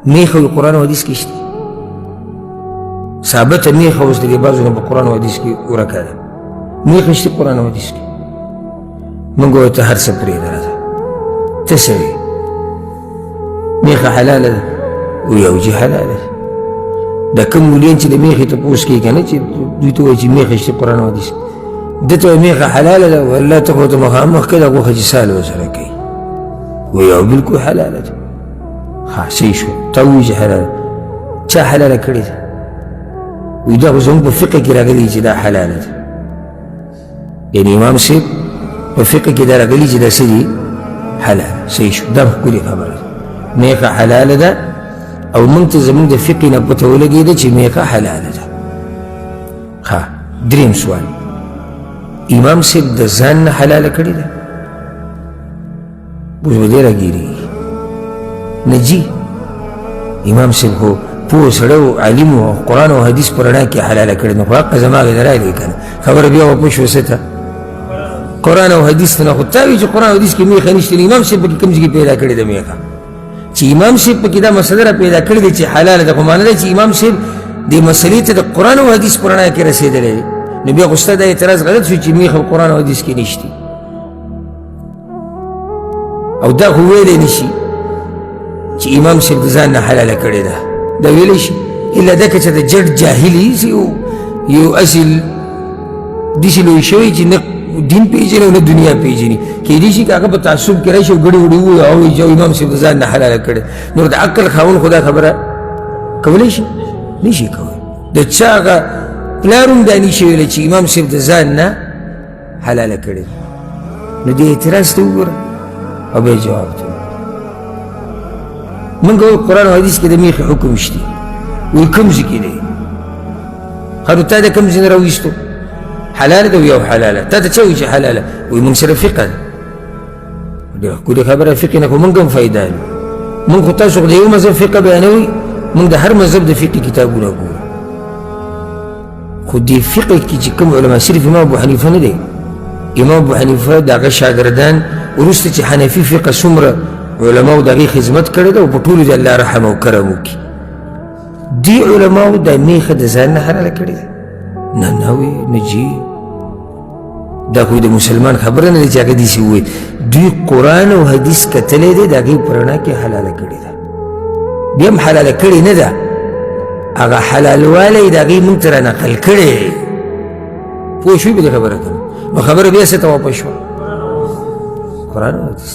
میخ او قرآن و حدیث کې شته ثابته میخ اوس د بعضو نه په قرآن و حدیث کې ورکه ده میخ شته قرآن و حدیث کې موږ ورته هر څه پرېږده راځه ته څه وایې میخه حلاله ده وایي او جي حلاله ده دا کوم مولین چې د میخې تپوس کوي که نه چې دوی ته وایي چې میخ شته قرآن و حدیث ده ته وایي میخه حلاله ده والله ته خو ته مخامخ کړه غوښه چې سال ورسره کوي وایي او بلکل حلاله ده ها صحیح شو تا وایي چې حلاله چا حلاله کړې ده وایي دا خو زموږ په فقه کې راغلي چې دا حلاله ده یعنی امام صاحب په فقه کې دا راغلي چې دا څه دي حلاله صحیح شو دا ښکلې خبره ده میخه حلاله ده او موږ ته زموږ د فقه نه پته ولګېده چې میخه حلاله ده ها دریم سوال امام صاحب د ځان نه حلاله کړې ده اوس به دې راګیرېږي نه جي امام صاحب خو پوه سړی و عالم و قرآن او حدیث په رڼا کې حلاله کړې نو خو حقه زما غې راغلی که نه خبره بیا وپوه شو څه ته قرآن او حدیث ته نه خو تا وایي چې قرآن او حدیث کې میخه نشته نو امام صاحب پکې کوم ځای کې پیدا کړې ده میخه چې امام صاحب پکې دا مسله را پیدا کړې ده چې حلاله ده خو معنی ده چې امام صاحب دې مسلې ته د قرآن او حدیث په رڼا کې رسېدلی دی نو بیا خو ستا دا اعتراض غلط شو چې میخه قرآن او حدیث کې نشته او دا خو ویلی نشي چې امام صاحب د ځان نه حلاله کړې ده دا ویلی شي الا ځکه چې د جډ جاهلي یو اصل داسې لوی شوی چې نه دین پیژني او نه دنیا پیژني کیدای شي که هغه په تعصب کې راشي او ګډې وډې ووایي او وایي چې امام صاحب د ځان نه حلاله کړې نو د عقل خاوند خو دا خبره کولی شي نشي کولی د چا هغه پلار هم دا نشي ویلی چې امام صاحب د ځان نه حلاله کړې نو دې اعتراض ته وګوره او بیا جواب ته موږ قرآن او حدیث کې د میخې حکم شته وایي کوم ځای کې دی ښه نو تا د کوم ځای نه راویستو حلاله ده وي او حلاله تا ته چا وایي چې حلاله وایي موږ سره فقه ده ډېره ښکلې خبره فقه نه خو موږ هم فایده لرو موږ خو تاسو خو د یو مذهب فقه بیانوي موږ د هر مذهب د فقه کتابونه ګورو خو دې فقه کې چې کوم علما صرف امام ابو حنیفه نه دی امام ابو حنیفه د هغه شاګردان وروسته چې حنفي فقه څومره علماو د هغې خدمت کړی ده او په ټولو د الله رحم او کرم وکړي دې علماو دا میخه د ځان نه حلاله کړې ده نه نه وي نه جي دا خو د مسلمان خبره نه ده چې هغه داسې ووایي دوی قرآن او حدیث کتلی دی د هغې په رڼا کې حلاله کړې ده بیا هم حلاله کړې نه ده هغه حلالوالی د هغې موږ ته را نقل کړی پوه شوي په دې خبره که نو خبره بیا څه ته واپس شوه قرآن او حدیث